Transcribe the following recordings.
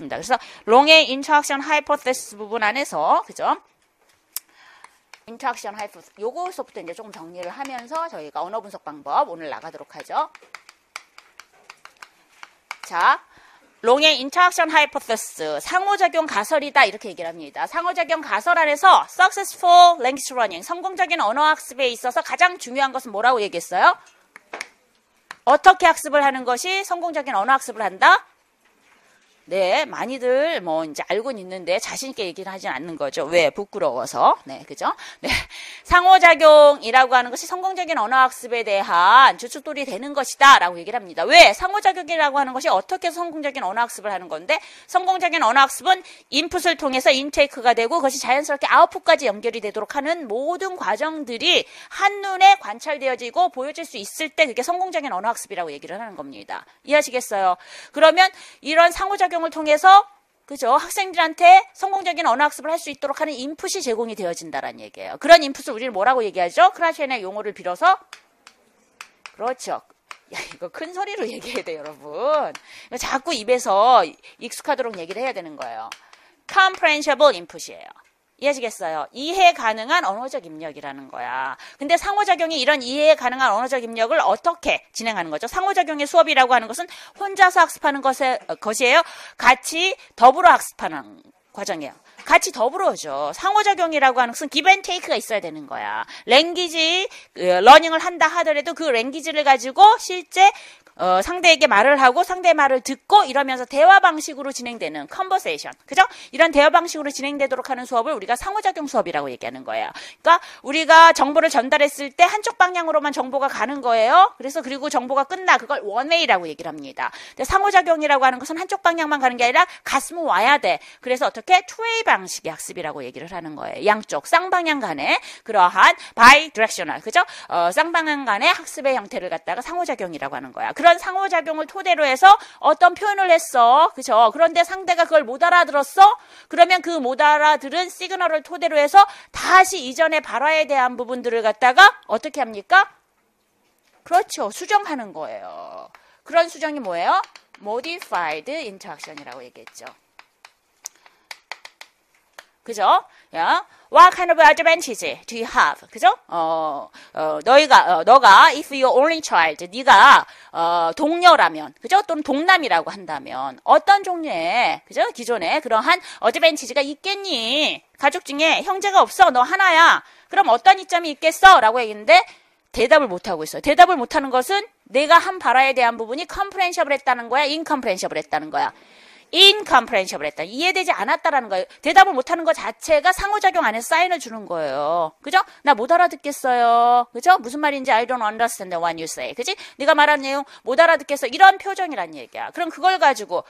그래서 롱의 인터랙션 하이포테시스 부분 안에서 그죠? 인터랙션 하이포테시스 요거서부터 이제 조금 정리를 하면서 저희가 언어 분석 방법 오늘 나가도록 하죠. 자, 롱의 인터랙션 하이포테시스 상호작용 가설이다 이렇게 얘기를 합니다. 상호작용 가설 안에서 successful language learning 성공적인 언어 학습에 있어서 가장 중요한 것은 뭐라고 얘기했어요? 어떻게 학습을 하는 것이 성공적인 언어 학습을 한다? 네, 많이들 뭐 이제 알고는 있는데 자신있게 얘기를 하진 않는 거죠. 왜? 부끄러워서. 네, 그죠? 네. 상호작용이라고 하는 것이 성공적인 언어학습에 대한 주춧돌이 되는 것이다 라고 얘기를 합니다. 왜? 상호작용이라고 하는 것이 어떻게 성공적인 언어학습을 하는 건데 성공적인 언어학습은 인풋을 통해서 인테이크가 되고 그것이 자연스럽게 아웃풋까지 연결이 되도록 하는 모든 과정들이 한눈에 관찰되어지고 보여질 수 있을 때 그게 성공적인 언어학습이라고 얘기를 하는 겁니다. 이해하시겠어요? 그러면 이런 상호작용 을 통해서 그죠? 학생들한테 성공적인 언어학습을 할 수 있도록 하는 인풋이 제공이 되어진다는 얘기예요. 그런 인풋을 우리는 뭐라고 얘기하죠? 크라시엔의 용어를 빌어서 그렇죠. 야, 이거 큰 소리로 얘기해야 돼요, 여러분. 자꾸 입에서 익숙하도록 얘기를 해야 되는 거예요. comprehensible input이에요. 이해하시겠어요? 이해 가능한 언어적 입력이라는 거야. 근데 상호작용이 이런 이해 가능한 언어적 입력을 어떻게 진행하는 거죠? 상호작용의 수업이라고 하는 것은 혼자서 학습하는 것이에요. 같이 더불어 학습하는 과정이에요. 같이 더불어죠. 상호작용이라고 하는 것은 give and take가 있어야 되는 거야. 랭귀지 러닝을 한다 하더라도 그 랭귀지를 가지고 실제 상대에게 말을 하고 상대의 말을 듣고 이러면서 대화 방식으로 진행되는 conversation. 그죠? 이런 대화 방식으로 진행되도록 하는 수업을 우리가 상호작용 수업이라고 얘기하는 거예요. 그러니까 우리가 정보를 전달했을 때 한쪽 방향으로만 정보가 가는 거예요. 그래서 그리고 정보가 끝나 그걸 원웨이라고 얘기를 합니다. 근데 상호작용이라고 하는 것은 한쪽 방향만 가는 게 아니라 갔으면 와야 돼. 그래서 어떻게 투웨이 방식의 학습이라고 얘기를 하는 거예요. 양쪽 쌍방향 간의 그러한 bidirectional. 그죠? 쌍방향 간의 학습의 형태를 갖다가 상호작용이라고 하는 거야. 그런 상호작용을 토대로 해서 어떤 표현을 했어. 그죠? 그런데 상대가 그걸 못 알아들었어? 그러면 그 못 알아들은 시그널을 토대로 해서 다시 이전의 발화에 대한 부분들을 갖다가 어떻게 합니까? 그렇죠. 수정하는 거예요. 그런 수정이 뭐예요? modified interaction이라고 얘기했죠. 그죠? 야, what kind of advantage do you have? 그죠? 너가 if you're only child, 네가 동녀라면, 그죠? 또는 동남이라고 한다면 어떤 종류의, 그죠? 기존에 그러한 advantage가 있겠니? 가족 중에 형제가 없어, 너 하나야. 그럼 어떤 이점이 있겠어? 라고 얘기했는데 대답을 못 하고 있어요. 대답을 못 하는 것은 내가 한 발화에 대한 부분이 comprehensible 했다는 거야, incomprehensible 했다는 거야. incomprehensible 했다. 이해되지 않았다라는 거예요. 대답을 못하는 것 자체가 상호작용 안에서 사인을 주는 거예요. 그죠? 나 못 알아듣겠어요. 그죠? 무슨 말인지 I don't understand what you say. 그지? 네가 말한 내용 못 알아듣겠어. 이런 표정이란 얘기야. 그럼 그걸 가지고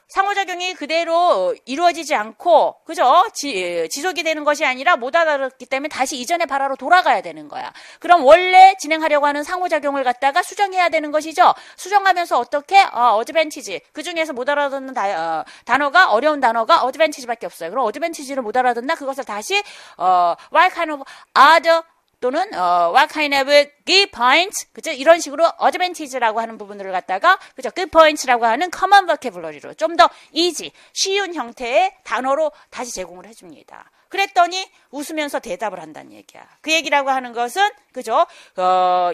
상호작용이 그대로 이루어지지 않고, 그죠? 지속이 되는 것이 아니라 못 알아듣기 때문에 다시 이전의 발화로 돌아가야 되는 거야. 그럼 원래 진행하려고 하는 상호작용을 갖다가 수정해야 되는 것이죠. 수정하면서 어떻게? 어드밴티지. 그 중에서 못 알아듣는 단어가, 어려운 단어가 어드밴티지밖에 없어요. 그럼 어드밴티지를 못 알아듣나? 그것을 다시, what kind of other 또는 what kind of good points, 그죠? 이런 식으로 advantage라고 하는 부분들을 갖다가 그죠? good points라고 하는 common vocabulary로 좀 더 easy, 쉬운 형태의 단어로 다시 제공을 해줍니다. 그랬더니 웃으면서 대답을 한다는 얘기야. 그 얘기라고 하는 것은 그죠?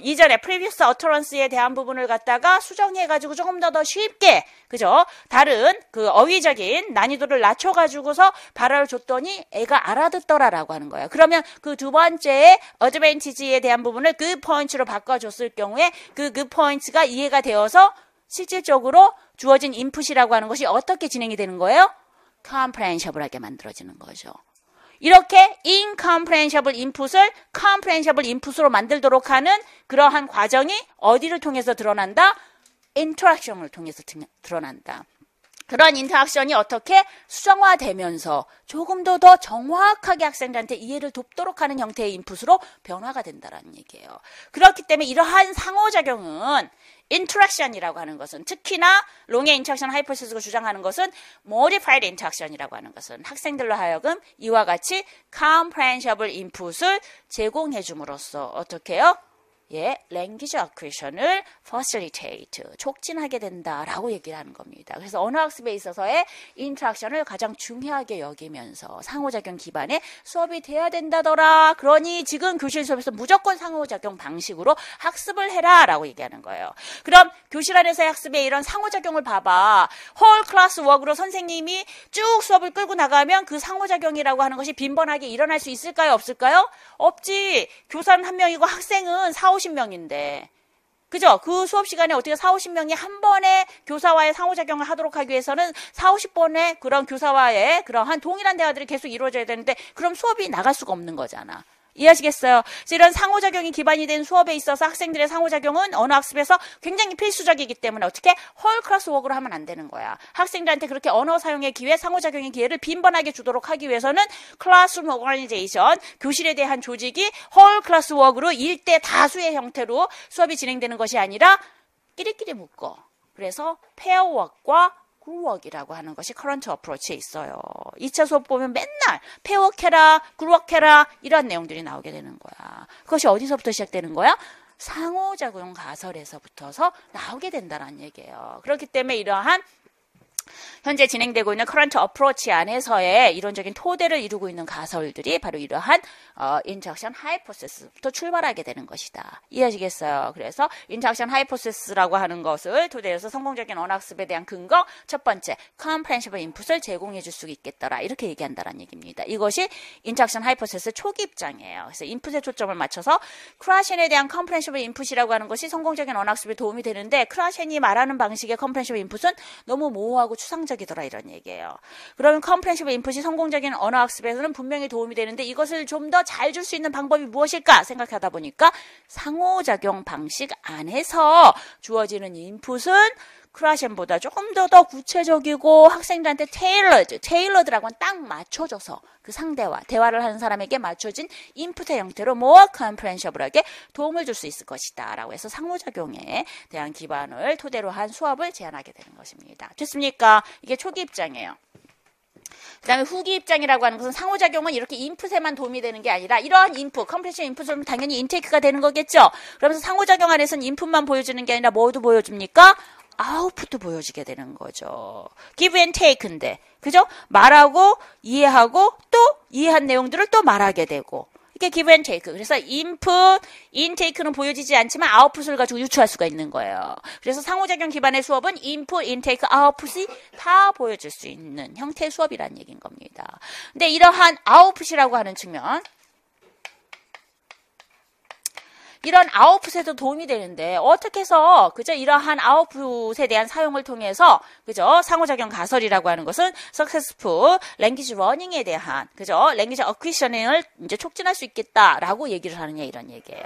이전에 previous utterance에 대한 부분을 갖다가 수정해가지고 조금 더 쉽게 그죠? 다른 그 어휘적인 난이도를 낮춰가지고서 발화를 줬더니 애가 알아듣더라라고 하는 거예요. 그러면 그 두 번째의 advantage에 대한 부분을 good points로 바꿔줬을 경우에 그 good points가 이해가 되어서 실질적으로 주어진 인풋이라고 하는 것이 어떻게 진행이 되는 거예요? comprehensible 하게 만들어지는 거죠. 이렇게 incomprehensible input을 comprehensible input으로 만들도록 하는 그러한 과정이 어디를 통해서 드러난다? interaction을 통해서 드러난다. 그런 인터랙션이 어떻게 수정화되면서 조금 더 정확하게 학생들한테 이해를 돕도록 하는 형태의 인풋으로 변화가 된다는 얘기예요. 그렇기 때문에 이러한 상호작용은 interaction이라고 하는 것은 특히나 롱의 인터랙션 하이포테시스가 주장하는 것은 modified interaction이라고 하는 것은 학생들로 하여금 이와 같이 comprehensible input을 제공해 줌으로써 어떻게 해요? language acquisition을 facilitate, 촉진하게 된다라고 얘기를 하는 겁니다. 그래서 언어학습에 있어서의 인터랙션을 가장 중요하게 여기면서 상호작용 기반의 수업이 돼야 된다더라. 그러니 지금 교실 수업에서 무조건 상호작용 방식으로 학습을 해라 라고 얘기하는 거예요. 그럼 교실 안에서의 학습에 이런 상호작용을 봐봐. 홀 클래스 워크로 선생님이 쭉 수업을 끌고 나가면 그 상호작용이라고 하는 것이 빈번하게 일어날 수 있을까요? 없을까요? 없지. 교사는 한 명이고 학생은 40-50명인데. 그죠? 그 수업 시간에 어떻게 40-50명이 한 번에 교사와의 상호작용을 하도록 하기 위해서는 40-50번의 그런 교사와의 그러한 동일한 대화들이 계속 이루어져야 되는데 그럼 수업이 나갈 수가 없는 거잖아. 이해하시겠어요? 이런 상호작용이 기반이 된 수업에 있어서 학생들의 상호작용은 언어학습에서 굉장히 필수적이기 때문에 어떻게 홀 클래스 워크로 하면 안 되는 거야. 학생들한테 그렇게 언어 사용의 기회, 상호작용의 기회를 빈번하게 주도록 하기 위해서는 클래스룸 오거니제이션, 교실에 대한 조직이 홀 클래스 워크로 일대 다수의 형태로 수업이 진행되는 것이 아니라 끼리끼리 묶어. 그래서 페어워크와 그룹워크이라고 하는 것이 커런트 어프로치에 있어요. 2차 수업 보면 맨날 페어워크해라, 그룹워크해라 이런 내용들이 나오게 되는 거야. 그것이 어디서부터 시작되는 거야? 상호작용 가설에서부터서 나오게 된다는 얘기예요. 그렇기 때문에 이러한 현재 진행되고 있는 커런트 어프로치 안에서의 이론적인 토대를 이루고 있는 가설들이 바로 이러한 인터랙션 하이포시스부터 출발하게 되는 것이다. 이해하시겠어요? 그래서 인터랙션 하이포시스라고 하는 것을 토대로 해서 성공적인 언어학습에 대한 근거 첫 번째, 컴프렌시블 인풋을 제공해 줄 수 있겠더라. 이렇게 얘기한다는 얘기입니다. 이것이 인터랙션 하이포시스 초기 입장이에요. 그래서 인풋에 초점을 맞춰서 크라셴에 대한 컴프렌시블 인풋이라고 하는 것이 성공적인 언어학습에 도움이 되는데 크라셴이 말하는 방식의 컴프렌시블 인풋은 너무 모호하고 추상적이더라 이런 얘기예요. 그러면 컴프렌시블 인풋이 성공적인 언어학습에서는 분명히 도움이 되는데 이것을 좀 더 잘 줄 수 있는 방법이 무엇일까 생각하다 보니까 상호작용 방식 안에서 주어지는 인풋은 크라셴보다 조금 더 구체적이고 학생들한테 테일러드라고 하면 딱 맞춰줘서 그 상대와 대화를 하는 사람에게 맞춰진 인풋의 형태로 more comprehensible하게 도움을 줄 수 있을 것이다 라고 해서 상호작용에 대한 기반을 토대로 한 수업을 제안하게 되는 것입니다. 됐습니까? 이게 초기 입장이에요. 그 다음에 후기 입장이라고 하는 것은 상호작용은 이렇게 인풋에만 도움이 되는 게 아니라 이러한 인풋, 컴프레션 인풋은 당연히 인테이크가 되는 거겠죠. 그러면서 상호작용 안에서는 인풋만 보여주는 게 아니라 뭐도 보여줍니까? 아웃풋도 보여지게 되는 거죠. give and take인데, 그죠? 말하고 이해하고 또 이해한 내용들을 또 말하게 되고 이게 give and take. 그래서 input, intake는 보여지지 않지만 아웃풋을 가지고 유추할 수가 있는 거예요. 그래서 상호작용 기반의 수업은 input, intake, output이 다 보여줄 수 있는 형태의 수업이라는 얘기인 겁니다. 근데 이러한 아웃풋이라고 하는 측면, 이런 아웃풋에도 도움이 되는데 어떻게 해서 그죠? 이러한 아웃풋에 대한 사용을 통해서 그죠? 상호작용 가설이라고 하는 것은 successful language learning에 대한 그죠? language acquisition을 이제 촉진할 수 있겠다라고 얘기를 하느냐 이런 얘기예요.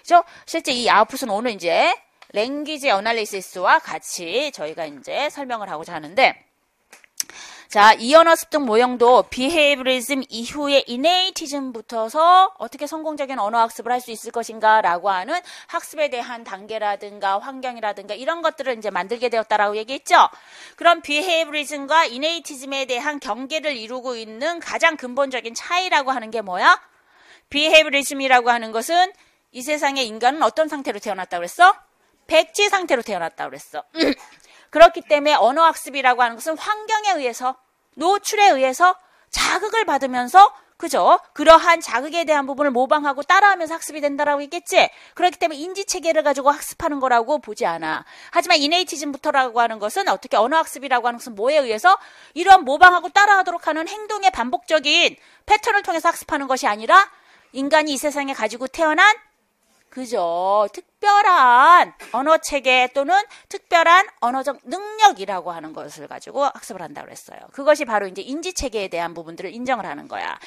그죠? 실제 이 아웃풋은 오늘 이제 language analysis와 같이 저희가 이제 설명을 하고자 하는데 자, 이 언어 습득 모형도 behaviorism 이후의 innatism부터서 어떻게 성공적인 언어 학습을 할 수 있을 것인가 라고 하는 학습에 대한 단계라든가 환경이라든가 이런 것들을 이제 만들게 되었다라고 얘기했죠. 그럼 behaviorism과 innatism에 대한 경계를 이루고 있는 가장 근본적인 차이라고 하는 게 뭐야? behaviorism이라고 하는 것은 이 세상의 인간은 어떤 상태로 태어났다고 그랬어? 백지 상태로 태어났다고 그랬어. 그렇기 때문에 언어학습이라고 하는 것은 환경에 의해서 노출에 의해서 자극을 받으면서 그죠? 그러한 자극에 대한 부분을 모방하고 따라하면서 학습이 된다라고 했겠지? 그렇기 때문에 인지체계를 가지고 학습하는 거라고 보지 않아. 하지만 이네이티즘부터라고 하는 것은 어떻게 언어학습이라고 하는 것은 뭐에 의해서 이러한 모방하고 따라하도록 하는 행동의 반복적인 패턴을 통해서 학습하는 것이 아니라 인간이 이 세상에 가지고 태어난 그죠? 특별한 언어체계 또는 특별한 언어적 능력이라고 하는 것을 가지고 학습을 한다고 했어요. 그것이 바로 이제 인지체계에 대한 부분들을 인정을 하는 거야.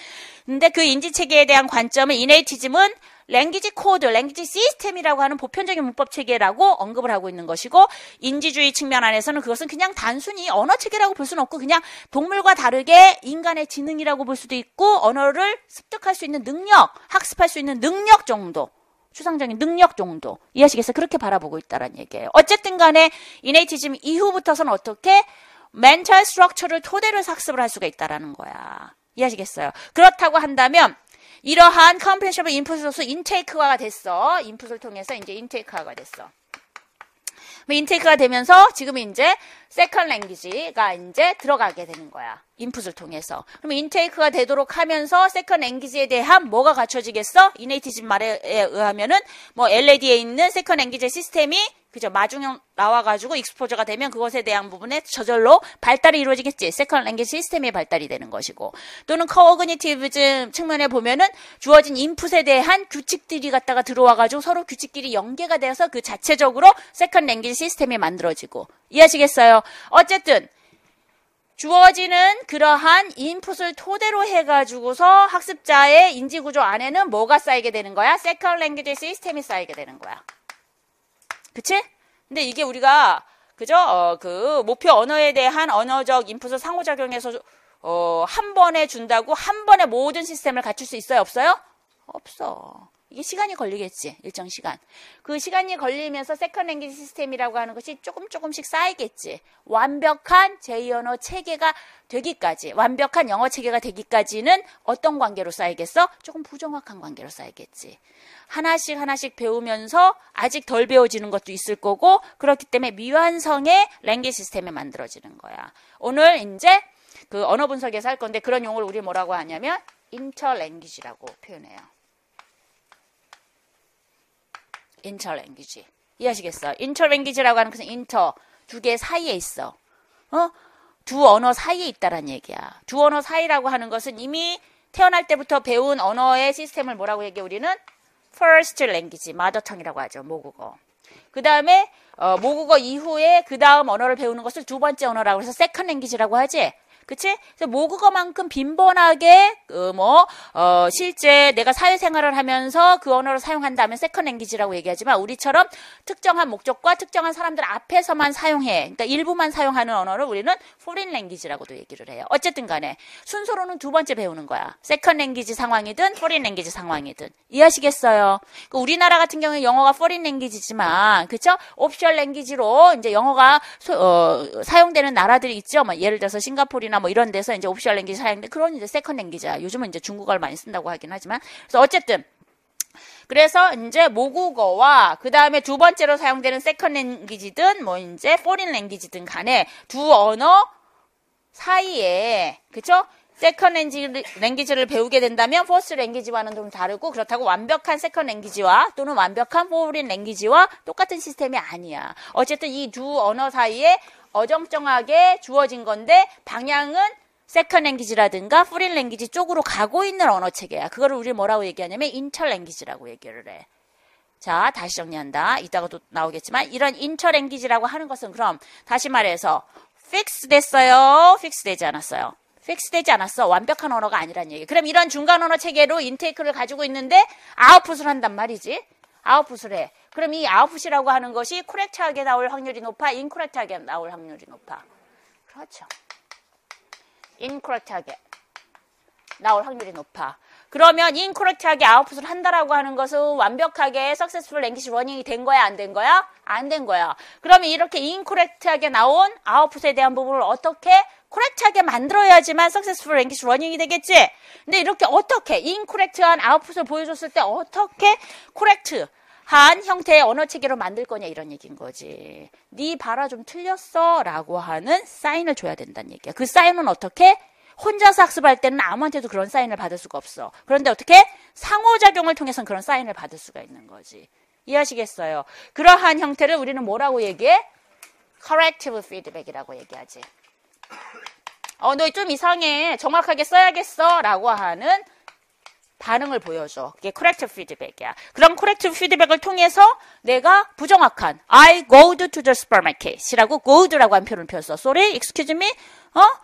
근데 그 인지체계에 대한 관점은 이네이티즘은 랭귀지 코드, 랭귀지 시스템이라고 하는 보편적인 문법 체계라고 언급을 하고 있는 것이고 인지주의 측면 안에서는 그것은 그냥 단순히 언어 체계라고 볼 수는 없고 그냥 동물과 다르게 인간의 지능이라고 볼 수도 있고 언어를 습득할 수 있는 능력, 학습할 수 있는 능력 정도. 추상적인 능력 정도 이해하시겠어요? 그렇게 바라보고 있다는 얘기예요. 어쨌든 간에 이네이티즘 이후부터서는 어떻게 멘탈 스트럭처를 토대로 학습을 할 수가 있다는 거야. 이해하시겠어요? 그렇다고 한다면 이러한 comprehensible input으로서 인테이크화가 됐어. 인풋을 통해서 이제 인테이크화가 됐어. 인테이크가 되면서 지금 이제 세컨 랭귀지가 이제 들어가게 되는 거야. 인풋을 통해서. 그럼 인테이크가 되도록 하면서 세컨 랭귀지에 대한 뭐가 갖춰지겠어? 이네이티즘 말에 의하면은 뭐 LAD에 있는 세컨 랭귀지 시스템이 그죠? 마중형 나와가지고 익스포저가 되면 그것에 대한 부분에 저절로 발달이 이루어지겠지. 세컨 랭귀지 시스템이 발달이 되는 것이고. 또는 커그니티브즘 측면에 보면은 주어진 인풋에 대한 규칙들이 갖다가 들어와가지고 서로 규칙끼리 연계가 되어서 그 자체적으로 세컨 랭귀지 시스템이 만들어지고. 이해하시겠어요? 어쨌든 주어지는 그러한 인풋을 토대로 해가지고서 학습자의 인지구조 안에는 뭐가 쌓이게 되는 거야? 세컨 랭귀지 시스템이 쌓이게 되는 거야. 그치? 근데 이게 우리가, 그죠? 그, 목표 언어에 대한 언어적 인풋을 상호작용해서, 한 번에 준다고 한 번에 모든 시스템을 갖출 수 있어요? 없어요? 없어. 이게 시간이 걸리겠지. 일정 시간. 그 시간이 걸리면서 세컨 랭귀지 시스템이라고 하는 것이 조금씩 쌓이겠지. 완벽한 제2언어 체계가 되기까지, 완벽한 영어 체계가 되기까지는 어떤 관계로 쌓이겠어? 조금 부정확한 관계로 쌓이겠지. 하나씩 배우면서 아직 덜 배워지는 것도 있을 거고, 그렇기 때문에 미완성의 랭귀지 시스템이 만들어지는 거야. 오늘 이제 그 언어 분석에서 할 건데 그런 용어를 우리 뭐라고 하냐면 인터랭귀지라고 표현해요. 인터랭귀지. 이해하시겠어요? 인터랭귀지라고 하는 것은 인터, 두 개 사이에 있어. 두 언어 사이에 있다란 얘기야. 두 언어 사이라고 하는 것은 이미 태어날 때부터 배운 언어의 시스템을 뭐라고 얘기해? 우리는 first language, mothertongue이라고 하죠. 모국어. 그 다음에 모국어 이후에 그 다음 언어를 배우는 것을 두 번째 언어라고 해서 second language라고 하지. 그치? 그래서 모국어만큼 빈번하게 실제 내가 사회생활을 하면서 그 언어를 사용한다면 세컨 랭귀지라고 얘기하지만 우리처럼 특정한 목적과 특정한 사람들 앞에서만 사용해. 그러니까 일부만 사용하는 언어를 우리는 포린 랭귀지라고도 얘기를 해요. 어쨌든 간에 순서로는 두 번째 배우는 거야. 세컨 랭귀지 상황이든 포린 랭귀지 상황이든. 이해하시겠어요? 그러니까 우리나라 같은 경우에 영어가 포린 랭귀지지만 그쵸? 오피셜 랭귀지로 이제 영어가 사용되는 나라들이 있죠. 뭐 예를 들어서 싱가포르나 뭐 이런 데서 이제 오피셜 랭귀지 사용돼. 그런 이제 세컨 랭귀지야. 요즘은 이제 중국어를 많이 쓴다고 하긴 하지만. 그래서 어쨌든 그래서 이제 모국어와 그 다음에 두 번째로 사용되는 세컨 랭귀지든 뭐 이제 포린 랭귀지든 간에 두 언어 사이에 그쵸? 세컨 랭귀지를 배우게 된다면 퍼스트 랭귀지와는 좀 다르고 그렇다고 완벽한 세컨 랭귀지와 또는 완벽한 포린 랭귀지와 똑같은 시스템이 아니야. 어쨌든 이 두 언어 사이에 어정쩡하게 주어진 건데 방향은 세컨 랭귀지라든가 포린 랭귀지 쪽으로 가고 있는 언어 체계야. 그거를 우리 뭐라고 얘기하냐면 인터 랭귀지라고 얘기를 해. 자, 다시 정리한다. 이따가도 나오겠지만 이런 인터 랭귀지라고 하는 것은 그럼 다시 말해서 픽스 됐어요? 픽스 되지 않았어요? 픽스 되지 않았어. 완벽한 언어가 아니란 얘기. 그럼 이런 중간 언어 체계로 인테이크를 가지고 있는데 아웃풋을 한단 말이지. 아웃풋을 해. 그럼 이 아웃풋이라고 하는 것이 코렉트하게 나올 확률이 높아? 인코렉트하게 나올 확률이 높아? 그렇죠. 인코렉트하게 나올 확률이 높아. 그러면 인코렉트하게 아웃풋을 한다라고 하는 것은 완벽하게 successful language learning이 된 거야? 안 된 거야? 안 된 거야. 그러면 이렇게 인코렉트하게 나온 아웃풋에 대한 부분을 어떻게 코렉트하게 만들어야지만 successful language learning이 되겠지? 근데 이렇게 어떻게 인코렉트한 아웃풋을 보여줬을 때 어떻게 코렉트한 형태의 언어 체계로 만들 거냐 이런 얘기인 거지. 네 봐라 좀 틀렸어 라고 하는 사인을 줘야 된다는 얘기야. 그 사인은 어떻게? 혼자서 학습할 때는 아무한테도 그런 사인을 받을 수가 없어. 그런데 어떻게? 상호작용을 통해서는 그런 사인을 받을 수가 있는 거지. 이해하시겠어요? 그러한 형태를 우리는 뭐라고 얘기해? corrective feedback이라고 얘기하지. 너 좀 이상해. 정확하게 써야겠어. 라고 하는 반응을 보여줘. 그게 corrective feedback이야. 그럼 corrective feedback을 통해서 내가 부정확한 I go to the supermarket이라고 go라고 한 표현을 펴서 Sorry, excuse me,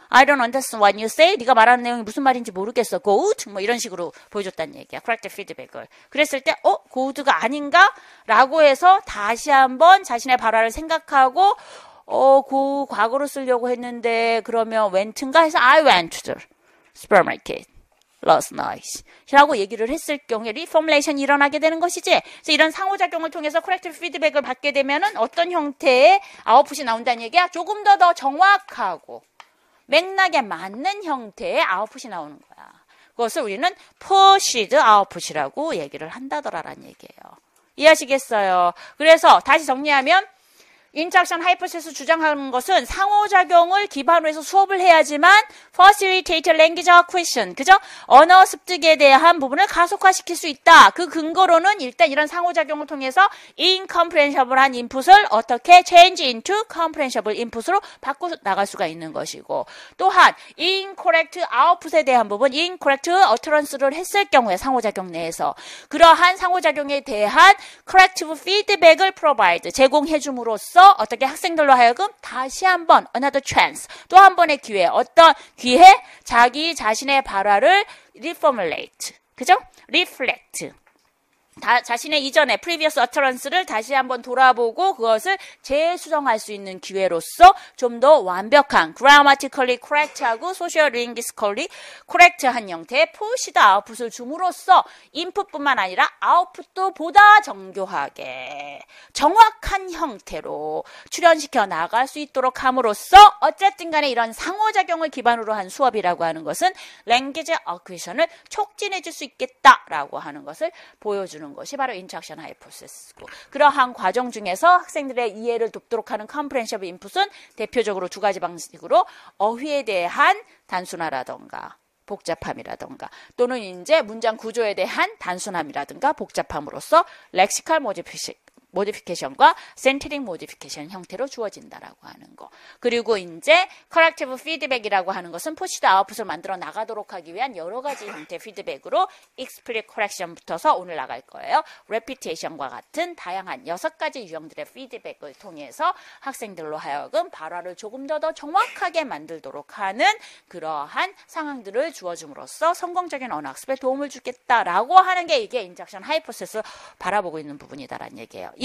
I don't understand what you say. 네가 말하는 내용이 무슨 말인지 모르겠어. Good? 뭐 이런 식으로 보여줬다는 얘기야. corrective feedback을. 그랬을 때 good가 아닌가? 라고 해서 다시 한번 자신의 발화를 생각하고 그 과거로 쓰려고 했는데 그러면 went인가 해서 I went to the supermarket last night 라고 얘기를 했을 경우에 리포뮬레이션이 일어나게 되는 것이지. 그래서 이런 상호작용을 통해서 corrective feedback을 받게 되면은 어떤 형태의 아웃풋이 나온다는 얘기야? 조금 더 정확하고 맥락에 맞는 형태의 아웃풋이 나오는 거야. 그것을 우리는 pushed output이라고 얘기를 한다더라라는 얘기예요. 이해하시겠어요? 그래서 다시 정리하면 인터랙션 하이포테시스 주장하는 것은 상호작용을 기반으로 해서 수업을 해야지만 facilitate language acquisition, 그죠? 언어 습득에 대한 부분을 가속화시킬 수 있다. 그 근거로는 일단 이런 상호작용을 통해서 incomprehensible한 인풋을 어떻게 change into comprehensible 인풋으로 바꿔 나갈 수가 있는 것이고, 또한 incorrect output에 대한 부분, incorrect utterance를 했을 경우에 상호작용 내에서 그러한 상호작용에 대한 corrective feedback을 provide, 제공해 줌으로써 어떻게 학생들로 하여금 다시 한번 another chance, 또 한 번의 기회, 어떤 기회? 자기 자신의 발화를 reformulate, 그죠? reflect, 자신의 이전의 previous utterance를 다시 한번 돌아보고 그것을 재수정할 수 있는 기회로서 좀 더 완벽한 grammatically correct하고 sociolinguistically correct한 형태의 pushed output을 줌으로써 인풋뿐만 아니라 아웃풋도 보다 정교하게 정확한 형태로 출현시켜 나갈 수 있도록 함으로써 어쨌든 간에 이런 상호작용을 기반으로 한 수업이라고 하는 것은 language acquisition을 촉진해 줄 수 있겠다라고 하는 것을 보여주는 것이 바로 인터랙션 하이포테시스고, 그러한 과정 중에서 학생들의 이해를 돕도록 하는 컴프레hen시브 인풋은 대표적으로 두 가지 방식으로 어휘에 대한 단순화라던가 복잡함이라던가, 또는 이제 문장 구조에 대한 단순함이라든가 복잡함으로써 렉시컬 모디피케이션과 센트릭 모디피케이션 형태로 주어진다라고 하는 거. 그리고 이제 corrective feedback이라고 하는 것은 pushed output을 만들어 나가도록 하기 위한 여러 가지 형태의 피드백으로 explicit correction부터서 오늘 나갈 거예요. repetition과 같은 다양한 6가지 유형들의 피드백을 통해서 학생들로 하여금 발화를 조금 더 정확하게 만들도록 하는 그러한 상황들을 주어줌으로써 성공적인 언어학습에 도움을 주겠다라고 하는 게 이게 인터랙션 하이포테시스 바라보고 있는 부분이다라는 얘기예요. 이해하시겠어요?